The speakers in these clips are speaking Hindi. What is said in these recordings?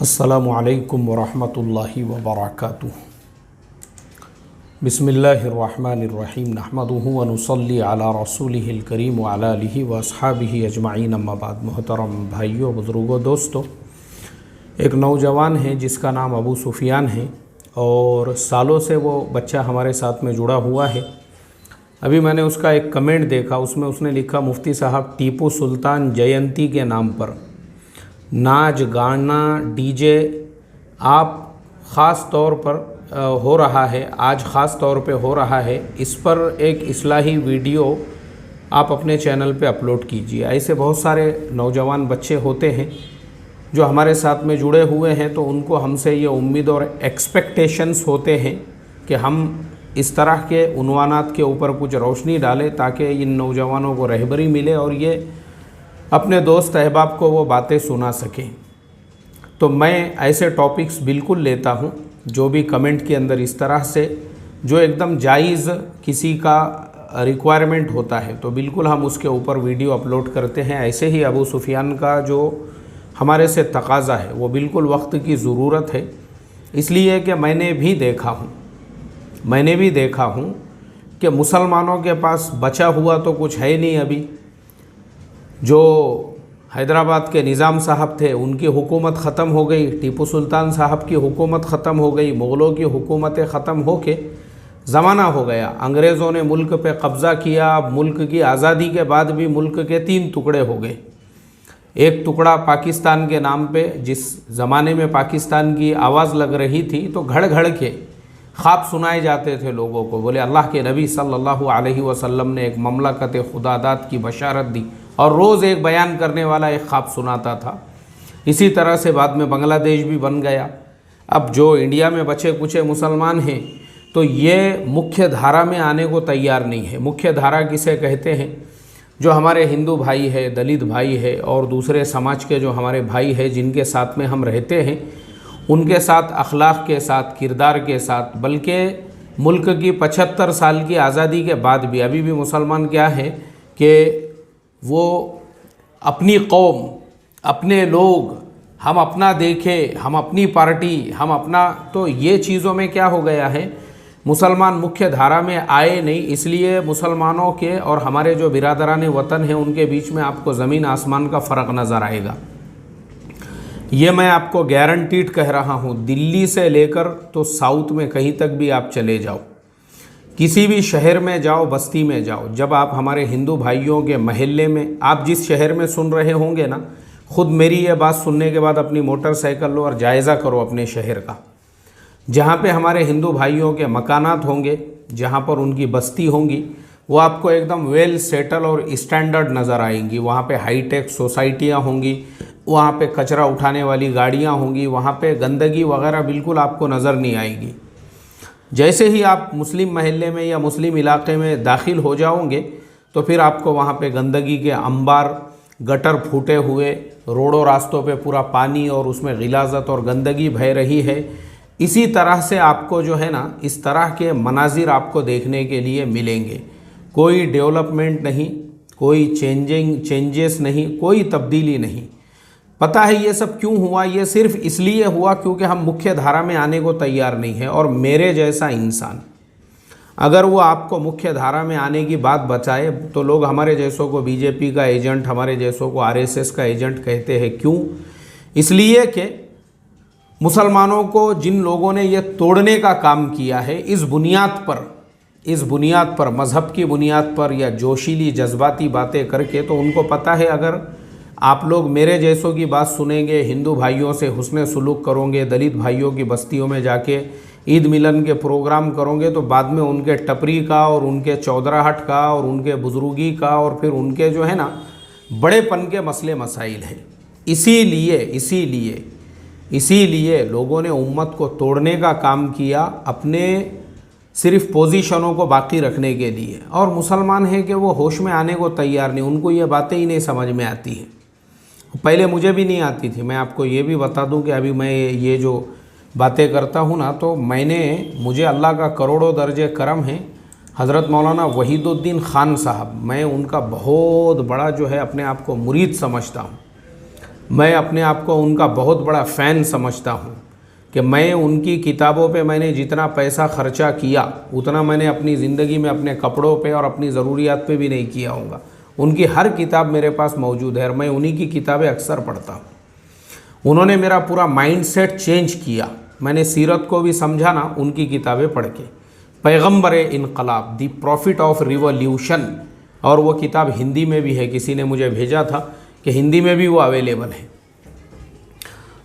अस्सलामु अलैकुम वरहमतुल्लाहि वबरकातुहू। बिस्मिल्लाहिर्रहमानिर्रहीम। नहमदुहु व नुसल्ली अला रसूलिहिल करीम व अला आलिहि व अस्हाबिहि अजमाइन, अम्मा बाद। मोहतरम भाइयों, बुज़ुर्गों, दोस्तों, एक नौजवान है जिसका नाम अबू सुफियान है और सालों से वो बच्चा हमारे साथ में जुड़ा हुआ है। अभी मैंने उसका एक कमेंट देखा, उसमें उसने लिखा, मुफ्ती साहब, टीपू सुल्तान जयंती के नाम पर नाच गाना डीजे आप ख़ास तौर पर हो रहा है, आज ख़ास तौर पे हो रहा है, इस पर एक इस्लाही वीडियो आप अपने चैनल पे अपलोड कीजिए। ऐसे बहुत सारे नौजवान बच्चे होते हैं जो हमारे साथ में जुड़े हुए हैं, तो उनको हमसे ये उम्मीद और एक्सपेक्टेशंस होते हैं कि हम इस तरह के उन्वानात के ऊपर कुछ रोशनी डालें ताकि इन नौजवानों को रहबरी मिले और ये अपने दोस्त अहबाब को वो बातें सुना सकें। तो मैं ऐसे टॉपिक्स बिल्कुल लेता हूँ जो भी कमेंट के अंदर इस तरह से जो एकदम जायज़ किसी का रिक्वायरमेंट होता है तो बिल्कुल हम उसके ऊपर वीडियो अपलोड करते हैं। ऐसे ही अबू सुफियान का जो हमारे से तकाज़ा है वो बिल्कुल वक्त की ज़रूरत है, इसलिए कि मैंने भी देखा हूँ कि मुसलमानों के पास बचा हुआ तो कुछ है नहीं। अभी जो हैदराबाद के निज़ाम साहब थे उनकी हुकूमत ख़त्म हो गई, टीपू सुल्तान साहब की हुकूमत ख़त्म हो गई, मुग़लों की हुकूमतें ख़त्म हो के ज़माना हो गया, अंग्रेज़ों ने मुल्क पे कब्ज़ा किया। मुल्क की आज़ादी के बाद भी मुल्क के 3 टुकड़े हो गए। एक टुकड़ा पाकिस्तान के नाम पे, जिस ज़माने में पाकिस्तान की आवाज़ लग रही थी तो घड़ घड़ के ख्वाब सुनाए जाते थे लोगों को। बोले अल्लाह के नबी सल्लल्लाहु अलैहि वसल्लम ने एक ममलकत खुदादात की बशारत दी और रोज़ एक बयान करने वाला एक ख्वाब सुनाता था। इसी तरह से बाद में बांग्लादेश भी बन गया। अब जो इंडिया में बचे कुचे मुसलमान हैं तो ये मुख्य धारा में आने को तैयार नहीं है। मुख्य धारा किसे कहते हैं? जो हमारे हिंदू भाई है, दलित भाई है और दूसरे समाज के जो हमारे भाई है जिनके साथ में हम रहते हैं, उनके साथ अखलाक के साथ, किरदार के साथ, बल्कि मुल्क की 75 साल की आज़ादी के बाद भी अभी भी मुसलमान क्या है कि वो अपनी कौम, अपने लोग, हम अपना देखें, हम अपनी पार्टी, हम अपना, तो ये चीज़ों में क्या हो गया है, मुसलमान मुख्य धारा में आए नहीं। इसलिए मुसलमानों के और हमारे जो बिरादरान वतन हैं उनके बीच में आपको ज़मीन आसमान का फ़र्क नज़र आएगा। ये मैं आपको गारंटीड कह रहा हूँ। दिल्ली से लेकर तो साउथ में कहीं तक भी आप चले जाओ, किसी भी शहर में जाओ, बस्ती में जाओ, जब आप हमारे हिंदू भाइयों के महल्ले में, आप जिस शहर में सुन रहे होंगे ना, ख़ुद मेरी ये बात सुनने के बाद अपनी मोटरसाइकिल लो और जायज़ा करो अपने शहर का। जहाँ पे हमारे हिंदू भाइयों के मकानात होंगे, जहाँ पर उनकी बस्ती होंगी, वो आपको एकदम वेल सेटल और स्टैंडर्ड नज़र आएंगी। वहाँ पे हाईटेक सोसाइटियाँ होंगी, वहाँ पे कचरा उठाने वाली गाड़ियाँ होंगी, वहाँ पे गंदगी वगैरह बिल्कुल आपको नज़र नहीं आएगी। जैसे ही आप मुस्लिम महल्ले में या मुस्लिम इलाके में दाखिल हो जाओगे तो फिर आपको वहाँ पे गंदगी के अंबार, गटर फूटे हुए, रोडों रास्तों पे पूरा पानी और उसमें गिलाज़त और गंदगी बह रही है। इसी तरह से आपको जो है ना, इस तरह के मनाजिर आपको देखने के लिए मिलेंगे। कोई डेवलपमेंट नहीं, कोई चेंजेस नहीं, कोई तब्दीली नहीं। पता है ये सब क्यों हुआ? ये सिर्फ इसलिए हुआ क्योंकि हम मुख्य धारा में आने को तैयार नहीं है। और मेरे जैसा इंसान अगर वो आपको मुख्य धारा में आने की बात बताए तो लोग हमारे जैसों को बीजेपी का एजेंट, हमारे जैसों को आरएसएस का एजेंट कहते हैं। क्यों? इसलिए कि मुसलमानों को जिन लोगों ने ये तोड़ने का काम किया है, इस बुनियाद पर, मज़हब की बुनियाद पर या जोशीली जज्बाती बातें करके, तो उनको पता है अगर आप लोग मेरे जैसों की बात सुनेंगे, हिंदू भाइयों से हुस्न सुलूक करोगे, दलित भाइयों की बस्तियों में जाके ईद मिलन के प्रोग्राम करोगे, तो बाद में उनके टपरी का और उनके चौधराहट का और उनके बुजुर्गी का और फिर उनके जो है ना बड़ेपन के मसले मसाइल हैं। इसीलिए लोगों ने उम्मत को तोड़ने का काम किया, अपने सिर्फ पोजीशनों को बाकी रखने के लिए। और मुसलमान है कि वो होश में आने को तैयार नहीं, उनको ये बातें ही नहीं समझ में आती हैं। पहले मुझे भी नहीं आती थी। मैं आपको ये भी बता दूं कि अभी मैं ये जो बातें करता हूँ ना, तो मुझे अल्लाह का करोड़ों दर्जे करम है। हज़रत मौलाना वहीदुद्दीन ख़ान साहब, मैं उनका बहुत बड़ा जो है अपने आप को मुरीद समझता हूँ। मैं अपने आप को उनका बहुत बड़ा फ़ैन समझता हूँ कि मैं उनकी किताबों पे मैंने जितना पैसा खर्चा किया उतना मैंने अपनी ज़िंदगी में अपने कपड़ों पे और अपनी ज़रूरियात पे भी नहीं किया होगा। उनकी हर किताब मेरे पास मौजूद है और मैं उन्हीं की किताबें अक्सर पढ़ता हूँ। उन्होंने मेरा पूरा माइंडसेट चेंज किया। मैंने सीरत को भी समझा ना उनकी किताबें पढ़ के। पैगम्बर इनकलाब, दी प्रॉफिट ऑफ रिवॉल्यूशन, और वो किताब हिंदी में भी है, किसी ने मुझे भेजा था कि हिंदी में भी वो अवेलेबल है।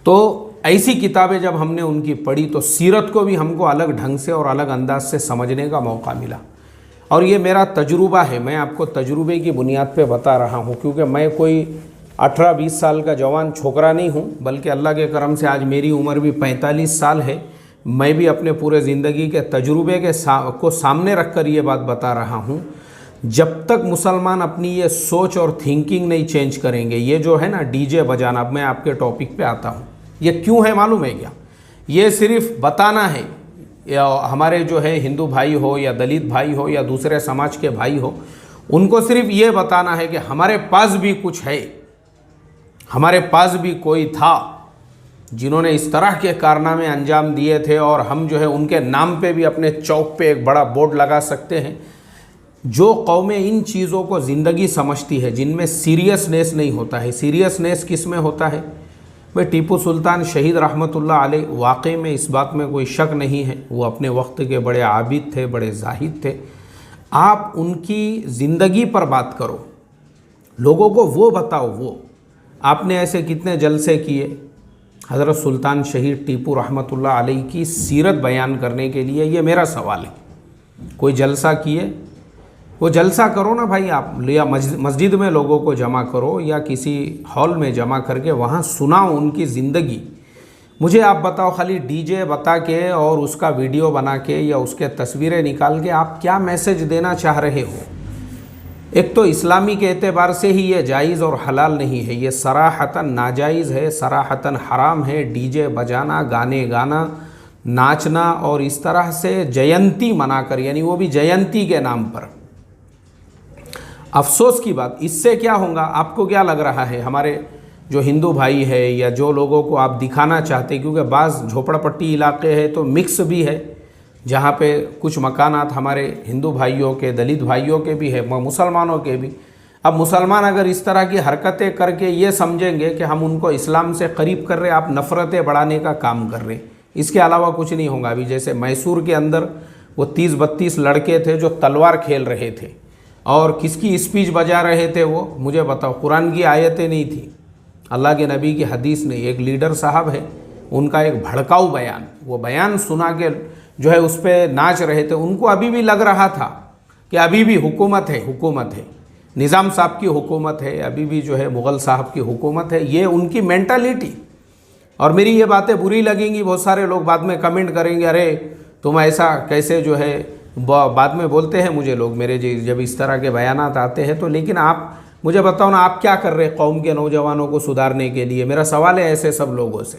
तो ऐसी किताबें जब हमने उनकी पढ़ी तो सीरत को भी हमको अलग ढंग से और अलग अंदाज से समझने का मौका मिला। और ये मेरा तजुर्बा है, मैं आपको तजुर्बे की बुनियाद पे बता रहा हूँ, क्योंकि मैं कोई 18-20 साल का जवान छोकरा नहीं हूँ, बल्कि अल्लाह के करम से आज मेरी उम्र भी 45 साल है। मैं भी अपने पूरे ज़िंदगी के तजुर्बे के को सामने रख कर ये बात बता रहा हूँ। जब तक मुसलमान अपनी ये सोच और थिंकिंग नहीं चेंज करेंगे, ये जो है ना डीजे बजाना, अब मैं आपके टॉपिक पे आता हूँ, ये क्यों है मालूम है क्या? ये सिर्फ बताना है, या हमारे जो है हिंदू भाई हो या दलित भाई हो या दूसरे समाज के भाई हो, उनको सिर्फ ये बताना है कि हमारे पास भी कुछ है, हमारे पास भी कोई था जिन्होंने इस तरह के कारनामे अंजाम दिए थे, और हम जो है उनके नाम पे भी अपने चौक पे एक बड़ा बोर्ड लगा सकते हैं। जो कौमें इन चीज़ों को ज़िंदगी समझती है, जिनमें सीरियसनेस नहीं होता है, सीरियसनेस किस में होता है भाई? टीपू सुल्तान शहीद रहमतुल्लाह अलैह, वाकई में इस बात में कोई शक नहीं है, वो अपने वक्त के बड़े आबिद थे, बड़े जाहिद थे। आप उनकी ज़िंदगी पर बात करो, लोगों को वो बताओ, वो आपने ऐसे कितने जलसे किए। हज़रत सुल्तान शहीद टीपू रहमतुल्लाह अलैह की सीरत बयान करने के लिए, ये मेरा सवाल है, कोई जलसा किए? वो जलसा करो ना भाई आप, या मस्जिद में लोगों को जमा करो या किसी हॉल में जमा करके वहाँ सुनाओ उनकी ज़िंदगी। मुझे आप बताओ, खाली डीजे बता के और उसका वीडियो बना के या उसके तस्वीरें निकाल के आप क्या मैसेज देना चाह रहे हो? एक तो इस्लामी के एतबार से ही ये जायज़ और हलाल नहीं है, ये सराहतन नाजायज़ है, सराहतन हराम है। डीजे बजाना, गाने गाना, नाचना और इस तरह से जयंती मनाकर, यानी वो भी जयंती के नाम पर। अफसोस की बात, इससे क्या होगा? आपको क्या लग रहा है? हमारे जो हिंदू भाई है या जो लोगों को आप दिखाना चाहते, क्योंकि बाज़ झोपड़पट्टी इलाके हैं तो मिक्स भी है, जहाँ पे कुछ मकानात हमारे हिंदू भाइयों के, दलित भाइयों के भी है, मुसलमानों के भी। अब मुसलमान अगर इस तरह की हरकतें करके ये समझेंगे कि हम उनको इस्लाम से करीब कर रहे, आप नफ़रतें बढ़ाने का काम कर रहे, इसके अलावा कुछ नहीं होगा। अभी जैसे मैसूर के अंदर वो 30-32 लड़के थे जो तलवार खेल रहे थे और किसकी स्पीच बजा रहे थे वो मुझे बताओ? कुरान की आयतें नहीं थी, अल्लाह के नबी की हदीस नहीं। एक लीडर साहब है, उनका एक भड़काऊ बयान, वो बयान सुना के जो है उस पर नाच रहे थे। उनको अभी भी लग रहा था कि अभी भी हुकूमत है, हुकूमत है, निज़ाम साहब की हुकूमत है, अभी भी जो है मुग़ल साहब की हुकूमत है। ये उनकी मेंटालिटी। और मेरी ये बातें बुरी लगेंगी, बहुत सारे लोग बाद में कमेंट करेंगे, अरे तुम ऐसा कैसे जो है, बाद में बोलते हैं मुझे लोग, मेरे जब इस तरह के बयानात आते हैं तो। लेकिन आप मुझे बताओ ना, आप क्या कर रहे हैं कौम के नौजवानों को सुधारने के लिए? मेरा सवाल है ऐसे सब लोगों से।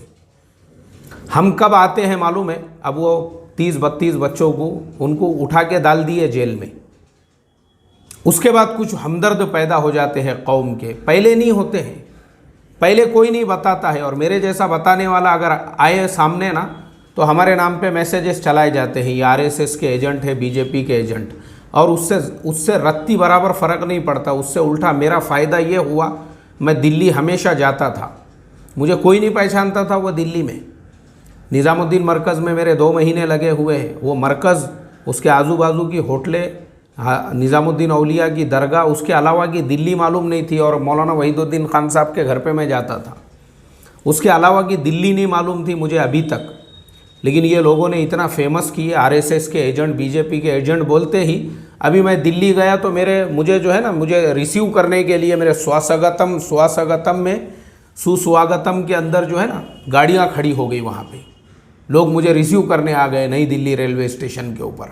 हम कब आते हैं मालूम है? अब वो 30-32 बच्चों को उनको उठा के डाल दिए जेल में, उसके बाद कुछ हमदर्द पैदा हो जाते हैं कौम के, पहले नहीं होते हैं, पहले कोई नहीं बताता है। और मेरे जैसा बताने वाला अगर आए सामने ना, तो हमारे नाम पे मैसेजेस चलाए जाते हैं, ये आरएसएस के एजेंट है, बीजेपी के एजेंट, और उससे रत्ती बराबर फ़र्क नहीं पड़ता। उससे उल्टा मेरा फ़ायदा ये हुआ, मैं दिल्ली हमेशा जाता था, मुझे कोई नहीं पहचानता था। वो दिल्ली में निज़ामुद्दीन मरकज़ में मेरे 2 महीने लगे हुए हैं। वो मरकज़, उसके आजू बाजू की होटलें, निज़ामुद्दीन औलिया की दरगाह, उसके अलावा की दिल्ली मालूम नहीं थी। और मौलाना वहीदुद्दीन खान साहब के घर पे मैं जाता था, उसके अलावा की दिल्ली नहीं मालूम थी मुझे अभी तक। लेकिन ये लोगों ने इतना फेमस किए, आरएसएस के एजेंट, बीजेपी के एजेंट बोलते ही अभी मैं दिल्ली गया तो मुझे जो है ना, मुझे रिसीव करने के लिए मेरे स्वागतम में, सुस्वागतम के अंदर जो है ना गाड़ियाँ खड़ी हो गई, वहाँ पे लोग मुझे रिसीव करने आ गए नई दिल्ली रेलवे स्टेशन के ऊपर।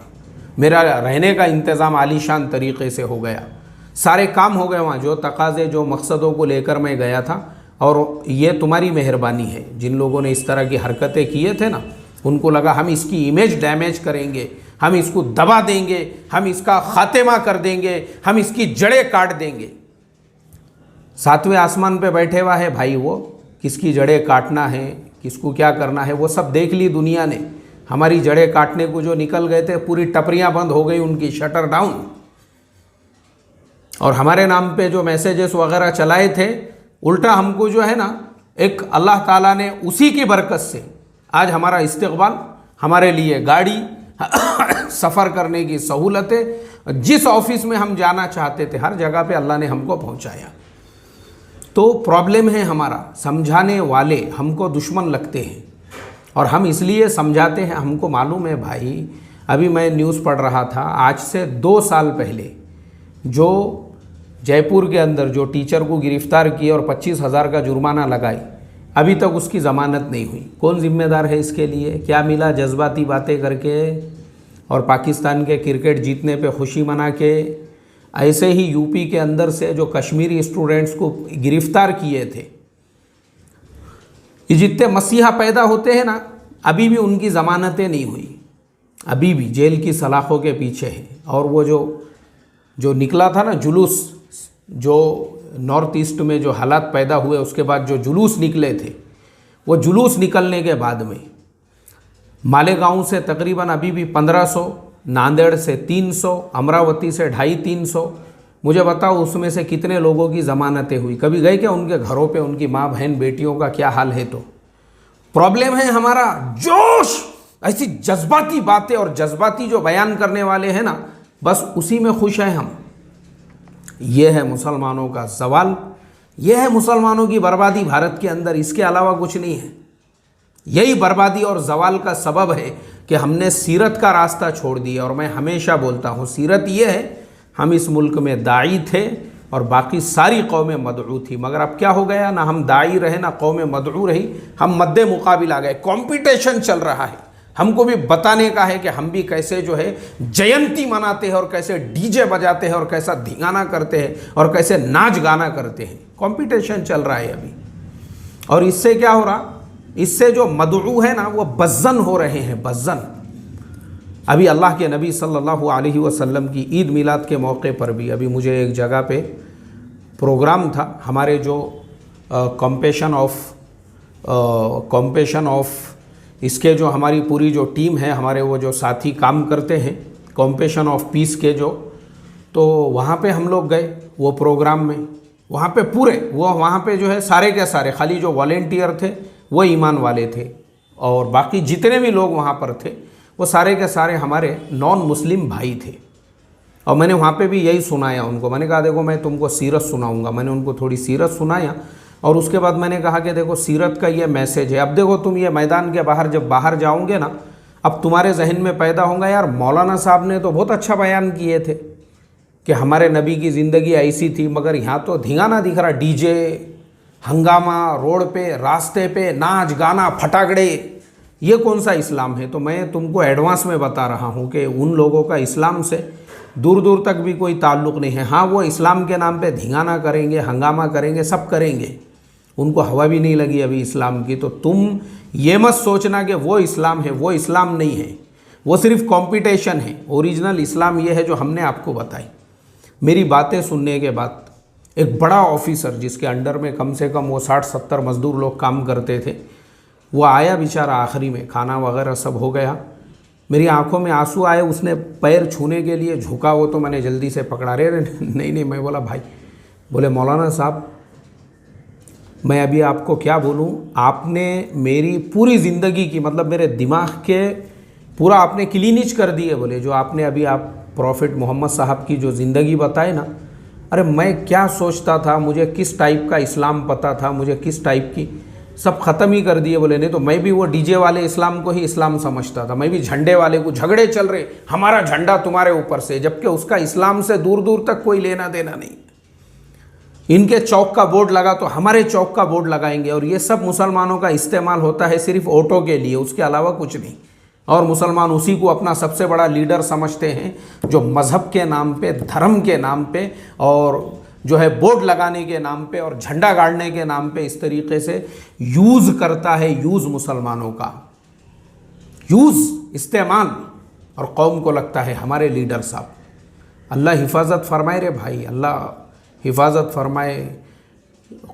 मेरा रहने का इंतज़ाम आलीशान तरीक़े से हो गया, सारे काम हो गए वहाँ, जो तकाज़े, जो मकसदों को लेकर मैं गया था। और ये तुम्हारी मेहरबानी है, जिन लोगों ने इस तरह की हरकतें किए थे ना, उनको लगा हम इसकी इमेज डैमेज करेंगे, हम इसको दबा देंगे, हम इसका खात्मा कर देंगे, हम इसकी जड़ें काट देंगे। 7वें आसमान पे बैठे हुआ है भाई वो, किसकी जड़ें काटना है, किसको क्या करना है, वो सब देख ली दुनिया ने। हमारी जड़ें काटने को जो निकल गए थे, पूरी टपरियां बंद हो गई उनकी, शटर डाउन। और हमारे नाम पे जो मैसेजेस वगैरह चलाए थे, उल्टा हमको जो है ना, एक अल्लाह ताला ने उसी की बरकत से आज हमारा इस्तिक़बाल, हमारे लिए गाड़ी सफ़र करने की सहूलतें, जिस ऑफिस में हम जाना चाहते थे हर जगह पे अल्लाह ने हमको पहुंचाया। तो प्रॉब्लम है हमारा, समझाने वाले हमको दुश्मन लगते हैं और हम इसलिए समझाते हैं। हमको मालूम है भाई, अभी मैं न्यूज़ पढ़ रहा था, आज से 2 साल पहले जो जयपुर के अंदर जो टीचर को गिरफ्तार किए और 25,000 का जुर्माना लगाई, अभी तक उसकी ज़मानत नहीं हुई। कौन जिम्मेदार है इसके लिए? क्या मिला जज्बाती बातें करके और पाकिस्तान के क्रिकेट जीतने पे खुशी मना के? ऐसे ही यूपी के अंदर से जो कश्मीरी स्टूडेंट्स को गिरफ्तार किए थे, ये जितने मसीहा पैदा होते हैं ना, अभी भी उनकी ज़मानतें नहीं हुई, अभी भी जेल की सलाखों के पीछे हैं। और वो जो निकला था ना जुलूस, जो नॉर्थ ईस्ट में जो हालात पैदा हुए, उसके बाद जो जुलूस निकले थे, वो जुलूस निकलने के बाद में मालेगांव से तकरीबन अभी भी 1500, नांदेड़ से 300, अमरावती से 250-300। मुझे बताओ उसमें से कितने लोगों की ज़मानतें हुई? कभी गए क्या उनके घरों पे? उनकी माँ बहन बेटियों का क्या हाल है? तो प्रॉब्लम है हमारा जोश, ऐसी जज्बाती बातें और जज्बाती जो बयान करने वाले हैं ना, बस उसी में खुश हैं हम। ये है मुसलमानों का सवाल, ये है मुसलमानों की बर्बादी भारत के अंदर, इसके अलावा कुछ नहीं है। यही बर्बादी और जवाल का सबब है कि हमने सीरत का रास्ता छोड़ दिया। और मैं हमेशा बोलता हूँ, सीरत ये है, हम इस मुल्क में दाई थे और बाकी सारी कौमें मदऊ थी, मगर अब क्या हो गया, ना हम दाई रहे ना कौमें मदऊ रही, हम मद्दे मुकाबिल आ गए। कंपटीशन चल रहा है, हमको भी बताने का है कि हम भी कैसे जो है जयंती मनाते हैं और कैसे डीजे बजाते हैं और कैसा धिंगाना करते हैं और कैसे नाच गाना करते हैं। कंपटीशन चल रहा है अभी। और इससे क्या हो रहा, इससे जो मदऊ है ना, वो बज़्ज़न हो रहे हैं, बज़्ज़न। अभी अल्लाह के नबी सल्लल्लाहु अलैहि वसल्लम की ईद मिलाद के मौके पर भी अभी मुझे एक जगह पे प्रोग्राम था। हमारे जो कॉम्पेशन ऑफ इसके जो हमारी पूरी जो टीम है, हमारे वो जो साथी काम करते हैं कॉम्पेशन ऑफ पीस के जो, तो वहाँ पे हम लोग गए वो प्रोग्राम में। वहाँ पे पूरे वो वहाँ पे जो है सारे के सारे, खाली जो वॉलेंटियर थे वो ईमान वाले थे और बाकी जितने भी लोग वहाँ पर थे वो सारे के सारे हमारे नॉन मुस्लिम भाई थे। और मैंने वहाँ पे भी यही सुनाया उनको। मैंने कहा देखो मैं तुमको सीरत सुनाऊँगा। मैंने उनको थोड़ी सीरत सुनाया और उसके बाद मैंने कहा कि देखो सीरत का ये मैसेज है। अब देखो तुम ये मैदान के बाहर जब बाहर जाओगे ना, अब तुम्हारे जहन में पैदा होगा, यार मौलाना साहब ने तो बहुत अच्छा बयान किए थे कि हमारे नबी की ज़िंदगी ऐसी थी, मगर यहाँ तो धिंगाना दिख रहा, डीजे, हंगामा, रोड पे, रास्ते पे, नाच गाना, फटाकड़े, ये कौन सा इस्लाम है? तो मैं तुमको एडवांस में बता रहा हूँ कि उन लोगों का इस्लाम से दूर दूर तक भी कोई ताल्लुक़ नहीं है। हाँ, वो इस्लाम के नाम पे धिंगाना करेंगे, हंगामा करेंगे, सब करेंगे, उनको हवा भी नहीं लगी अभी इस्लाम की। तो तुम ये मत सोचना कि वो इस्लाम है, वो इस्लाम नहीं है, वो सिर्फ कंपटीशन है। ओरिजिनल इस्लाम ये है जो हमने आपको बताई। मेरी बातें सुनने के बाद एक बड़ा ऑफिसर जिसके अंडर में कम से कम वो 60-70 मज़दूर लोग काम करते थे, वो आया बेचारा आखिरी में, खाना वगैरह सब हो गया, मेरी आंखों में आंसू आए, उसने पैर छूने के लिए झुका, वो तो मैंने जल्दी से पकड़ा। रे नहीं, मैं बोला भाई, बोले मौलाना साहब मैं अभी आपको क्या बोलूं, आपने मेरी पूरी ज़िंदगी की, मतलब मेरे दिमाग के पूरा आपने क्लीनिच कर दिए। बोले जो आपने अभी आप प्रॉफिट मोहम्मद साहब की जो ज़िंदगी बताए ना, अरे मैं क्या सोचता था, मुझे किस टाइप का इस्लाम पता था, मुझे किस टाइप की, सब ख़त्म ही कर दिए। बोले नहीं तो मैं भी वो डीजे वाले इस्लाम को ही इस्लाम समझता था, मैं भी झंडे वाले को, झगड़े चल रहे, हमारा झंडा तुम्हारे ऊपर से, जबकि उसका इस्लाम से दूर दूर तक कोई लेना देना नहीं। इनके चौक का बोर्ड लगा तो हमारे चौक का बोर्ड लगाएंगे। और ये सब मुसलमानों का इस्तेमाल होता है सिर्फ वोटों के लिए, उसके अलावा कुछ नहीं। और मुसलमान उसी को अपना सबसे बड़ा लीडर समझते हैं जो मज़हब के नाम पे, धर्म के नाम पे और जो है बोर्ड लगाने के नाम पे और झंडा गाड़ने के नाम पे इस तरीके से यूज़ करता है, यूज़ मुसलमानों का, यूज़, इस्तेमाल। और कौम को लगता है हमारे लीडर साहब। अल्लाह हिफाजत फरमाए रे भाई, अल्लाह हिफाजत फरमाए।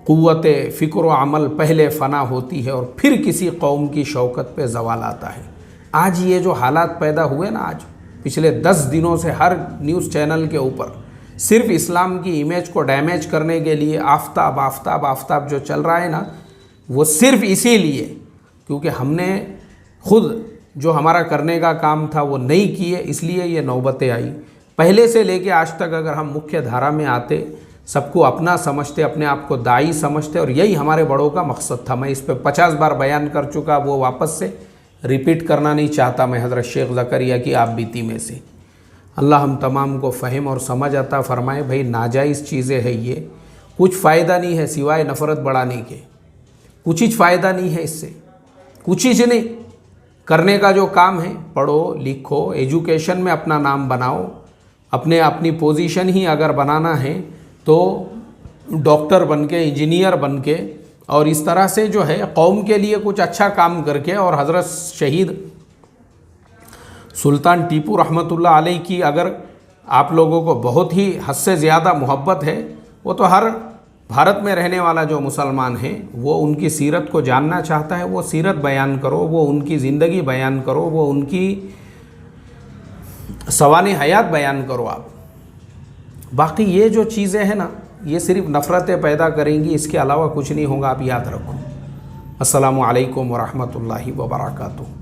क़ुव्वत फ़िक्र व अमल पहले फ़ना होती है और फिर किसी कौम की शौकत पे ज़वाल आता है। आज ये जो हालात पैदा हुए ना, आज पिछले 10 दिनों से हर न्यूज़ चैनल के ऊपर सिर्फ इस्लाम की इमेज को डैमेज करने के लिए आफताब आफताब आफताब जो चल रहा है ना, वो सिर्फ इसीलिए क्योंकि हमने खुद जो हमारा करने का काम था वो नहीं किए, इसलिए ये नौबतें आई। पहले से लेके आज तक अगर हम मुख्य धारा में आते, सबको अपना समझते, अपने आप को दाई समझते, और यही हमारे बड़ों का मकसद था। मैं इस पे 50 बार बयान कर चुका, वो वापस से रिपीट करना नहीं चाहता मैं हज़रत शेख ज़करिया की आप बीती में से। अल्लाह हम तमाम को फ़हम और समझ अता फ़रमाए। भाई नाजायज़ चीज़ें हैं ये, कुछ फ़ायदा नहीं है सिवाय नफ़रत बढ़ाने के, कुछ ही फ़ायदा नहीं है इससे, कुछ ही नहीं करने का जो काम है। पढ़ो लिखो, एजुकेशन में अपना नाम बनाओ, अपनी पोजीशन ही अगर बनाना है तो डॉक्टर बन के, इंजीनियर बन के, और इस तरह से जो है कौम के लिए कुछ अच्छा काम करके। और हज़रत शहीद सुल्तान टीपू रहमतुल्लाह अलैह की अगर आप लोगों को बहुत ही हद से ज़्यादा मोहब्बत है, वो तो हर भारत में रहने वाला जो मुसलमान है वो उनकी सीरत को जानना चाहता है। वो सीरत बयान करो, वो उनकी ज़िंदगी बयान करो, वो उनकी सवाने हयात बयान करो आप। बाकी ये जो चीज़ें हैं ना, ये सिर्फ नफ़रतें पैदा करेंगी, इसके अलावा कुछ नहीं होगा, आप याद रखो। अस्सलामु अलैकुम व रहमतुल्लाहि व बरकातुहू।